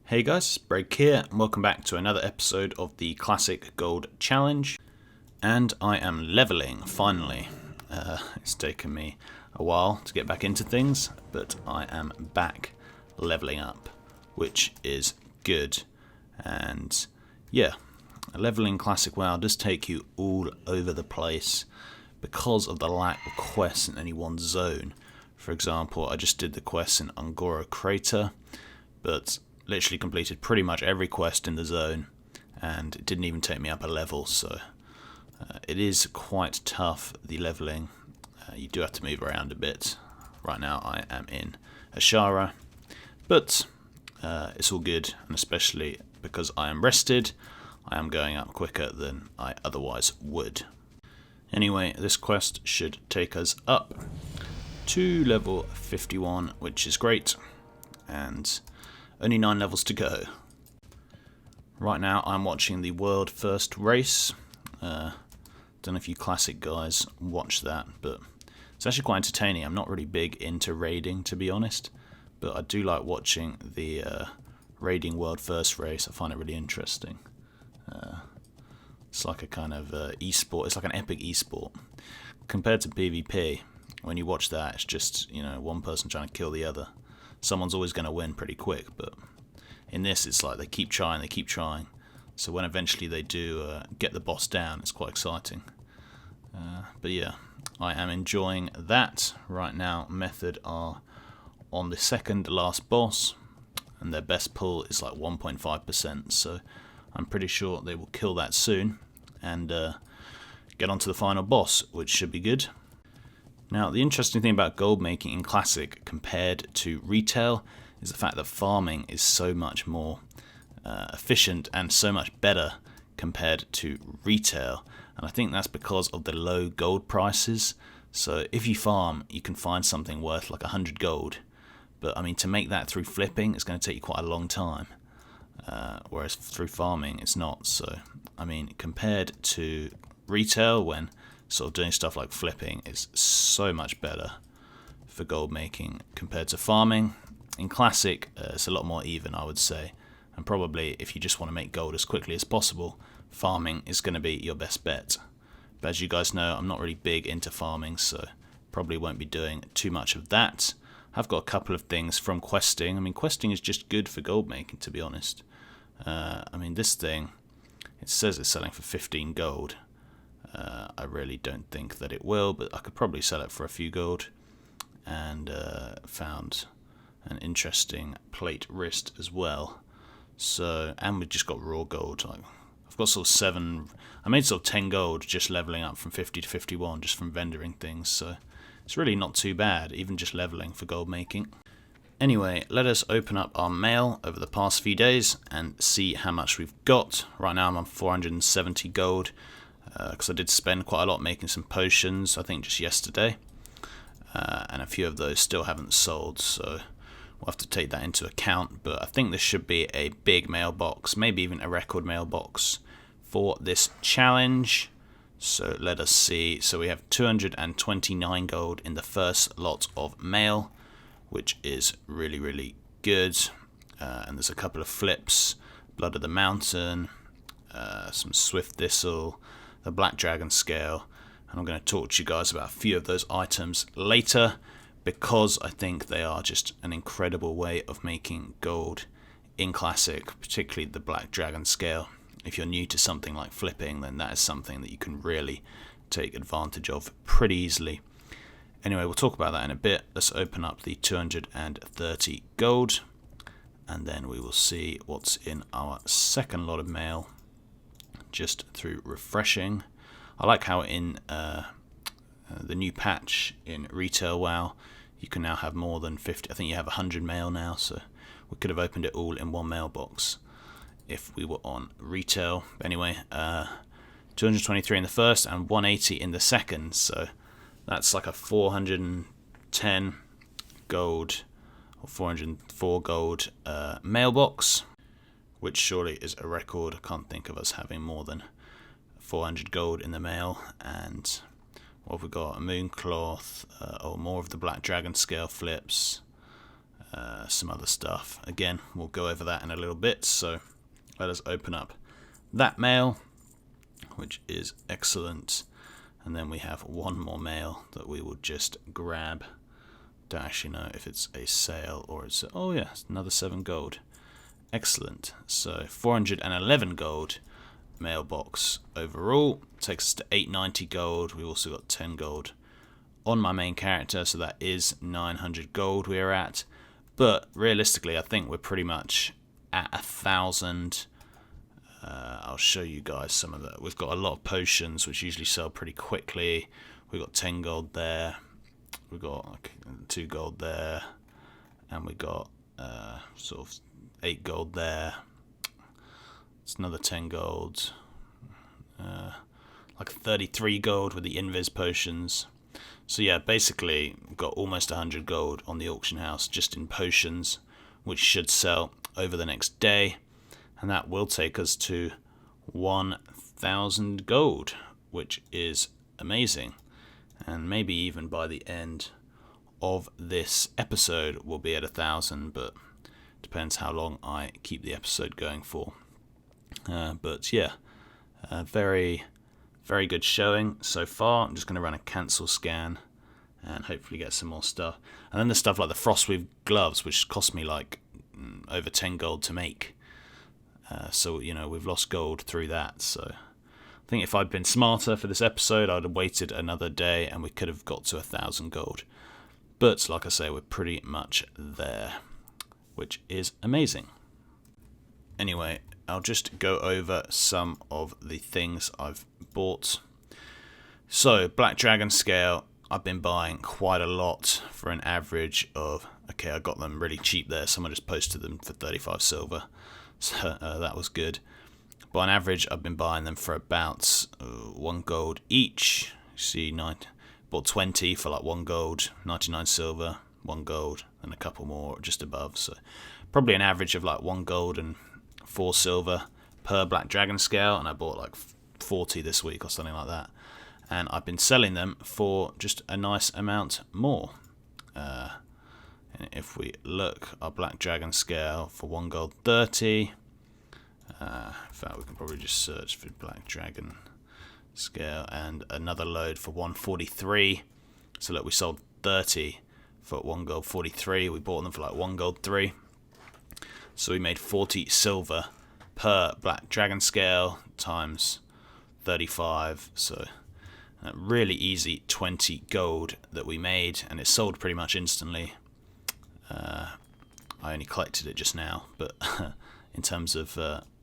Hey guys, Break here, and welcome back to another episode of the Classic Gold Challenge. And I am leveling, finally. It's taken me a while to get back into things, but I am back leveling up, which is good. And yeah, leveling Classic WoW does take you all over the place because of the lack of quests in any one zone. For example, I just did the quest in Ungoro Crater, but literally completed pretty much every quest in the zone, and it didn't even take me up a level, so it is quite tough, the leveling. You do have to move around a bit. Right now I am in Ashara, but it's all good, and especially because I am rested, I am going up quicker than I otherwise would. Anyway, this quest should take us up to level 51, which is great, and only 9 levels to go. Right now I'm watching the world first race. Don't know if you classic guys watch that, but it's actually quite entertaining. I'm not really big into raiding, to be honest, but I do like watching the raiding world first race. I find it really interesting. It's like a kind of esport. It's like an epic esport. Compared to PvP, when you watch that, it's just, you know, one person trying to kill the other. Someone's always going to win pretty quick, but in this it's like they keep trying, so when eventually they do get the boss down, it's quite exciting. But yeah, I am enjoying that. Right now Method are on the second last boss, and their best pull is like 1.5%, so I'm pretty sure they will kill that soon and get onto the final boss, which should be good. Now, the interesting thing about gold making in Classic compared to retail is the fact that farming is so much more efficient and so much better compared to retail. And I think that's because of the low gold prices. So if you farm, you can find something worth like 100 gold. But I mean, to make that through flipping, it's going to take you quite a long time. Whereas through farming, it's not. So, I mean, compared to retail, when sort of doing stuff like flipping is so much better for gold making compared to farming. In Classic, it's a lot more even, I would say, and probably if you just want to make gold as quickly as possible, farming is going to be your best bet. But as you guys know, I'm not really big into farming, so probably won't be doing too much of that. I've got a couple of things from questing. I mean, questing is just good for gold making, to be honest. I mean, this thing, it says it's selling for 15 gold. I really don't think that it will, but I could probably sell it for a few gold, and found an interesting plate wrist as well. So, and we've just got raw gold. I've got sort of I made sort of 10 gold just leveling up from 50 to 51 just from vendoring things, so it's really not too bad, even just leveling for gold making. Anyway, let us open up our mail over the past few days and see how much we've got. Right now I'm on 470 gold. Because I did spend quite a lot making some potions, I think just yesterday, and a few of those still haven't sold, so we'll have to take that into account. But I think this should be a big mailbox, maybe even a record mailbox for this challenge. So let us see. So we have 229 gold in the first lot of mail, which is really, really good. And there's a couple of flips, Blood of the Mountain, some Swift Thistle, the Black Dragon Scale, and I'm going to talk to you guys about a few of those items later, because I think they are just an incredible way of making gold in Classic, particularly the Black Dragon Scale. If you're new to something like flipping, then that is something that you can really take advantage of pretty easily. Anyway, we'll talk about that in a bit. Let's open up the 230 gold, and then we will see what's in our second lot of mail just through refreshing. I like how in the new patch in Retail WoW, you can now have more than 50. I think you have 100 mail now, so we could have opened it all in one mailbox if we were on Retail. But anyway, 223 in the first and 180 in the second, so that's like a 410 gold or 404 gold mailbox, which surely is a record. I can't think of us having more than 400 gold in the mail. And what have we got? A Mooncloth, or more of the Black Dragon Scale flips, some other stuff. Again, we'll go over that in a little bit, so let us open up that mail, which is excellent. And then we have one more mail that we will just grab. Don't actually know if it's a sale or it's... Oh yeah, it's another 7 gold. Excellent. So 411 gold mailbox overall. Takes us to 890 gold. We also got 10 gold on my main character, so that is 900 gold we are at. But realistically, I think we're pretty much at 1,000. I'll show you guys some of that. We've got a lot of potions, which usually sell pretty quickly. We've got 10 gold there. We've got like 2 gold there. And we got sort of 8 gold there. It's another 10 gold. Like 33 gold with the invis potions. So yeah, basically we've got almost 100 gold on the auction house just in potions, which should sell over the next day. And that will take us to 1,000 gold, which is amazing. And maybe even by the end of this episode we'll be at 1,000, but depends how long I keep the episode going for. But yeah, very, very good showing so far. I'm just going to run a cancel scan and hopefully get some more stuff. And then the stuff like the Frostweave gloves, which cost me like over 10 gold to make. So, you know, we've lost gold through that. So I think if I'd been smarter for this episode, I'd have waited another day and we could have got to 1,000 gold. But like I say, we're pretty much there, which is amazing. Anyway, I'll just go over some of the things I've bought. So, Black Dragon Scale, I've been buying quite a lot for an average of... Okay, I got them really cheap there. Someone just posted them for 35 silver. So that was good. But on average, I've been buying them for about 1 gold each. You see, bought 20 for like 1 gold, 99 silver, 1 gold, and a couple more just above. So probably an average of like 1 gold and 4 silver per Black Dragon Scale. And I bought like 40 this week or something like that. And I've been selling them for just a nice amount more. And if we look, our Black Dragon Scale for 1 gold 30. In fact, we can probably just search for Black Dragon Scale and another load for 143. So look, we sold 30 for 1 gold 43. We bought them for like 1 gold 3. So we made 40 silver per Black Dragon Scale times 35. So really easy 20 gold that we made, and it sold pretty much instantly. I only collected it just now, but in terms of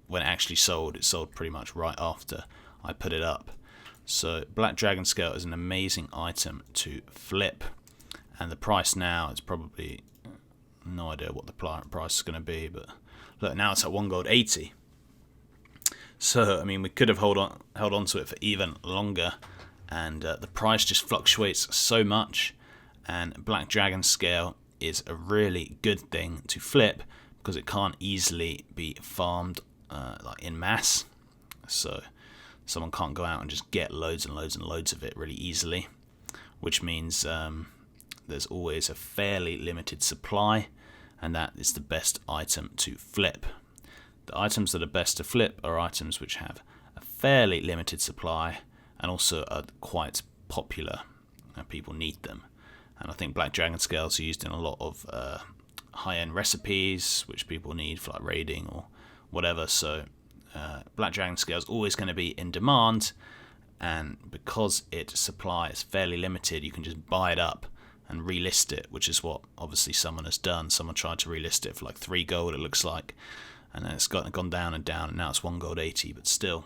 when it actually sold, it sold pretty much right after I put it up. So Black Dragon Scale is an amazing item to flip, and the price now is probably, no idea what the price is going to be, but look, now it's at 1 gold 80. So I mean, we could have held on to it for even longer, and the price just fluctuates so much, and Black Dragon Scale is a really good thing to flip because it can't easily be farmed like in mass. So someone can't go out and just get loads and loads and loads of it really easily, which means there's always a fairly limited supply, and that is the best item to flip. The items that are best to flip are items which have a fairly limited supply and also are quite popular and people need them. And I think Black Dragon Scales are used in a lot of high-end recipes, which people need for like raiding or whatever. So Black Dragon Scale is always going to be in demand, and because its supply is fairly limited, you can just buy it up and relist it, which is what obviously someone has done. Someone tried to relist it for like 3 gold, it looks like, and then it's gone down and down, and now it's 1 gold 80, but still.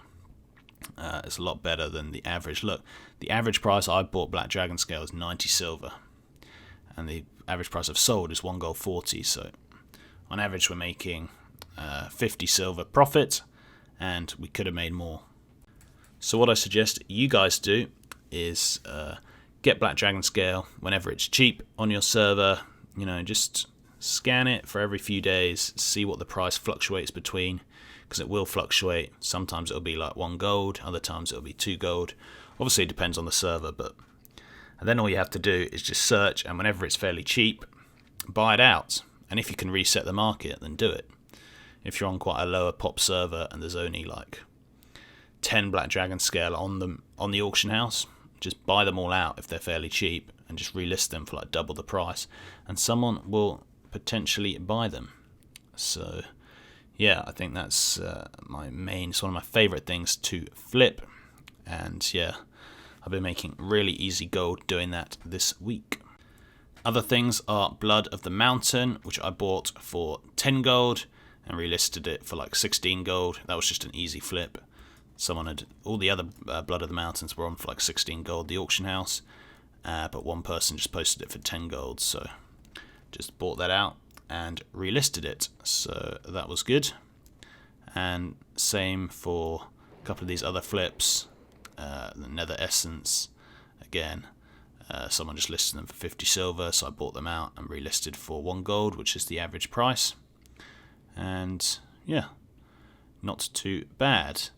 It's a lot better than the average. Look, the average price I bought Black Dragon Scale is 90 silver. And the average price I've sold is 1 gold 40. So on average, we're making 50 silver profit, and we could have made more. So what I suggest you guys do is get Black Dragon Scale whenever it's cheap on your server. You know, just scan it for every few days, see what the price fluctuates between, because it will fluctuate. Sometimes it'll be like 1 gold, other times it'll be 2 gold. Obviously, it depends on the server, and then all you have to do is just search, and whenever it's fairly cheap, buy it out. And if you can reset the market, then do it. If you're on quite a lower pop server and there's only like 10 Black Dragon scale on the auction house, just buy them all out if they're fairly cheap and just relist them for like double the price, and someone will potentially buy them. So yeah, I think that's it's one of my favorite things to flip, and yeah, I've been making really easy gold doing that this week. Other things are Blood of the Mountain, which I bought for 10 gold and relisted it for like 16 gold. That was just an easy flip. Someone had, all the other Blood of the Mountains were on for like 16 gold, the auction house, but one person just posted it for 10 gold, so just bought that out and relisted it, so that was good. And same for a couple of these other flips. The Nether Essence, again, someone just listed them for 50 silver, so I bought them out and relisted for 1 gold, which is the average price. And yeah, not too bad.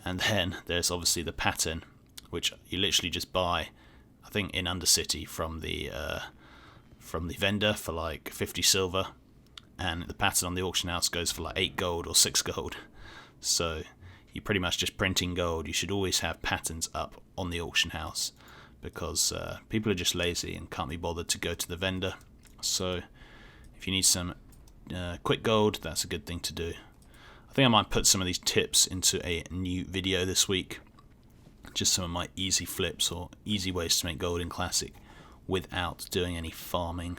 And then there's obviously the pattern, which you literally just buy, I think in Undercity from the vendor for like 50 silver, and the pattern on the auction house goes for like 8 gold or 6 gold. So you're pretty much just printing gold. You should always have patterns up on the auction house, because people are just lazy and can't be bothered to go to the vendor. So if you need some quick gold, that's a good thing to do. I think I might put some of these tips into a new video this week. Just some of my easy flips or easy ways to make gold in Classic without doing any farming.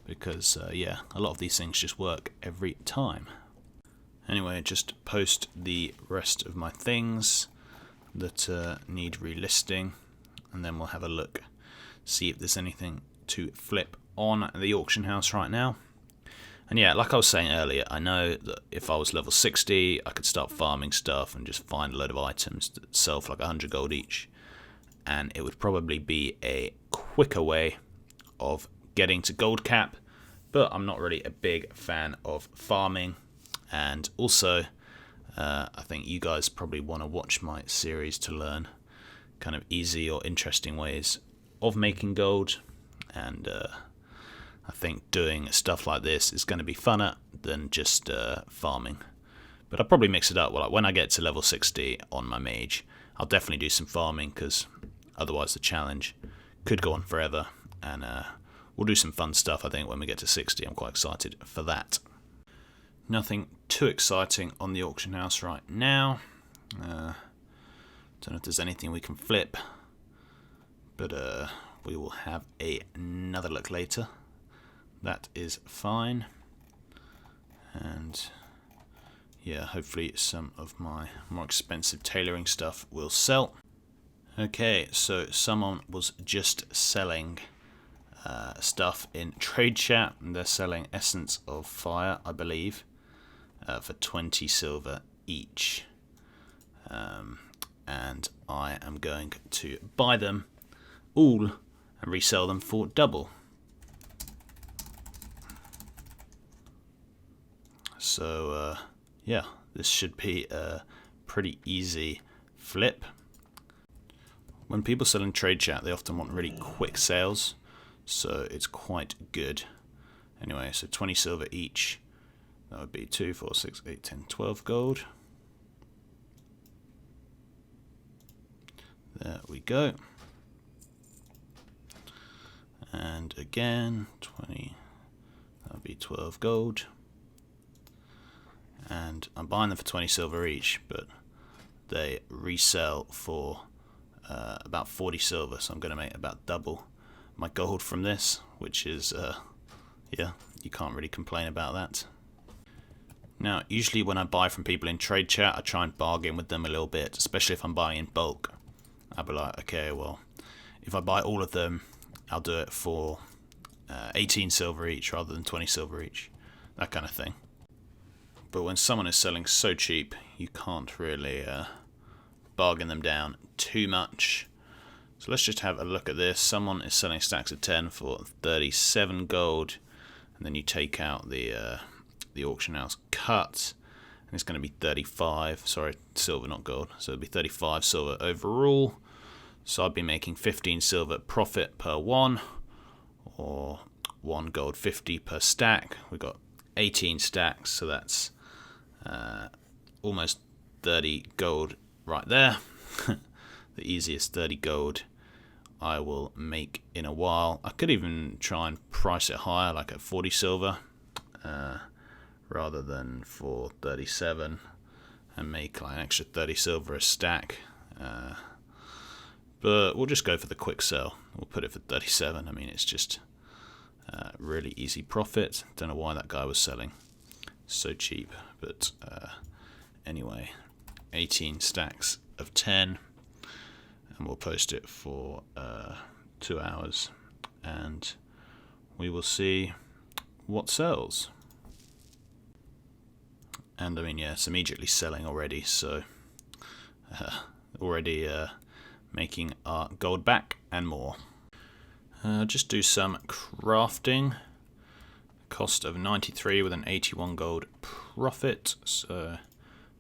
Because, yeah, a lot of these things just work every time. Anyway, just post the rest of my things that need relisting. And then we'll have a look, see if there's anything to flip on the auction house right now. And yeah, like I was saying earlier, I know that if I was level 60, I could start farming stuff and just find a load of items that sell for like 100 gold each. And it would probably be a quicker way of getting to gold cap, but I'm not really a big fan of farming. And also, I think you guys probably want to watch my series to learn kind of easy or interesting ways of making gold. And I think doing stuff like this is going to be funner than just farming. But I'll probably mix it up. Well, like when I get to level 60 on my mage, I'll definitely do some farming, because otherwise the challenge could go on forever. And we'll do some fun stuff, I think, when we get to 60. I'm quite excited for that. Nothing too exciting on the auction house right now. Don't know if there's anything we can flip, but we will have another look later. That is fine. And yeah, hopefully some of my more expensive tailoring stuff will sell. Okay, so someone was just selling stuff in trade chat, and they're selling Essence of Fire, I believe, for 20 silver each. And I am going to buy them all and resell them for double. So yeah, this should be a pretty easy flip. When people sell in trade chat, they often want really quick sales, so it's quite good. Anyway, so 20 silver each. That would be 2, 4, 6, 8, 10, 12 gold. There we go. And again, 20, that would be 12 gold. And I'm buying them for 20 silver each, but they resell for about 40 silver, so I'm going to make about double my gold from this, which is, yeah, you can't really complain about that. Now, usually when I buy from people in trade chat, I try and bargain with them a little bit, especially if I'm buying in bulk. I'll be like, okay, well, if I buy all of them, I'll do it for 18 silver each rather than 20 silver each, that kind of thing. But when someone is selling so cheap, you can't really bargain them down too much. So let's just have a look at this. Someone is selling stacks of 10 for 37 gold, and then you take out the auction house cut, and it's going to be 35. Sorry, silver, not gold. So it'll be 35 silver overall. So I'd be making 15 silver profit per one, or 1 gold 50 per stack. We've got 18 stacks, so that's almost 30 gold right there. The easiest 30 gold I will make in a while. I could even try and price it higher, like at 40 silver, rather than for 37, and make like an extra 30 silver a stack. But we'll just go for the quick sell. We'll put it for 37. I mean, it's just really easy profit. Don't know why that guy was selling so cheap, but anyway, 18 stacks of 10, and we'll post it for 2 hours, and we will see what sells. And I mean, yeah, it's immediately selling already, so already making our gold back and more. Just do some crafting. Cost of 93 with an 81 gold profit, so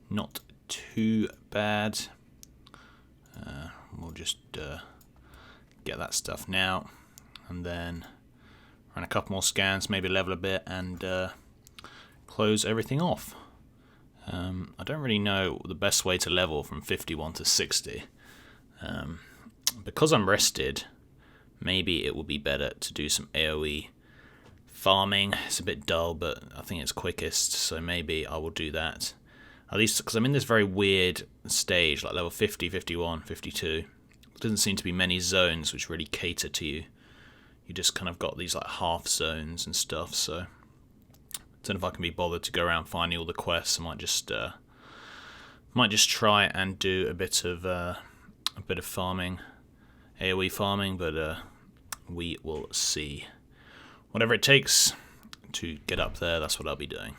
not too bad. We'll just get that stuff now, and then run a couple more scans, maybe level a bit, and close everything off. I don't really know the best way to level from 51 to 60. Because I'm rested, maybe it will be better to do some AoE farming. It's a bit dull, but I think it's quickest, so maybe I will do that. At least because I'm in this very weird stage, like level 50, 51, 52. There doesn't seem to be many zones which really cater to you. You just kind of got these like half zones and stuff, so I don't know if I can be bothered to go around finding all the quests. I might just try and do a bit of farming, AoE farming, but we will see. Whatever it takes to get up there, that's what I'll be doing.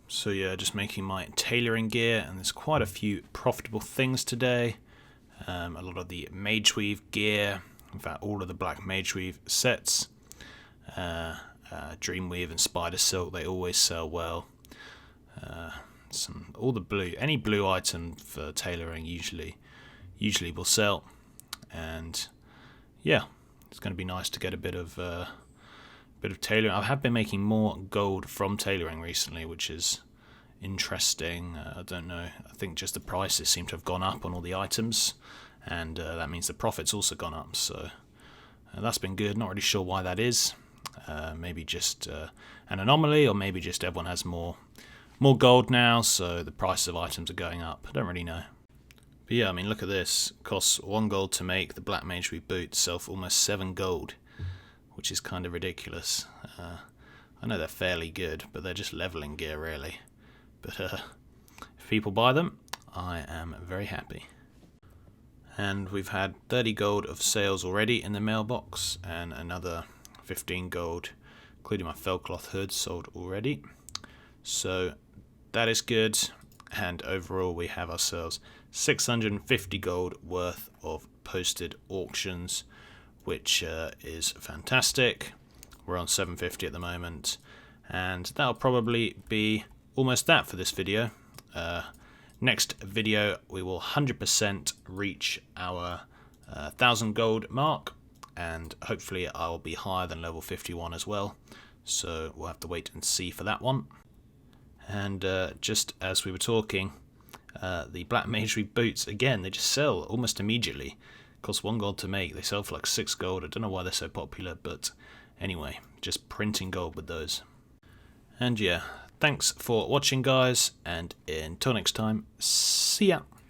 So yeah, just making my tailoring gear, and there's quite a few profitable things today. A lot of the Mage Weave gear, in fact all of the Black Mage Weave sets, Dreamweave and Spider Silk, they always sell well. Any blue item for tailoring usually will sell, and yeah, it's going to be nice to get a bit of tailoring. I have been making more gold from tailoring recently, which is interesting. I don't know, I think just the prices seem to have gone up on all the items, and that means the profit's also gone up, so that's been good. Not really sure why that is. Maybe just an anomaly, or maybe just everyone has more gold now, so the price of items are going up. I don't really know. But yeah, I mean, look at this. It costs 1 gold to make. The Black Mage Weave boots sell for almost 7 gold, which is kind of ridiculous. I know they're fairly good, but they're just leveling gear, really. But if people buy them, I am very happy. And we've had 30 gold of sales already in the mailbox, and another 15 gold, including my fellcloth hood, sold already. So that is good, and overall we have ourselves 650 gold worth of posted auctions, which is fantastic. We're on 750 at the moment, and that'll probably be almost that for this video. Next video we will 100% reach our 1000 gold mark, and hopefully I'll be higher than level 51 as well, so we'll have to wait and see for that one. And just as we were talking, the Black Mage Weave boots, again, they just sell almost immediately. Cost 1 gold to make, they sell for like 6 gold. I don't know why they're so popular, but anyway, just printing gold with those. And yeah, thanks for watching, guys, and until next time, see ya!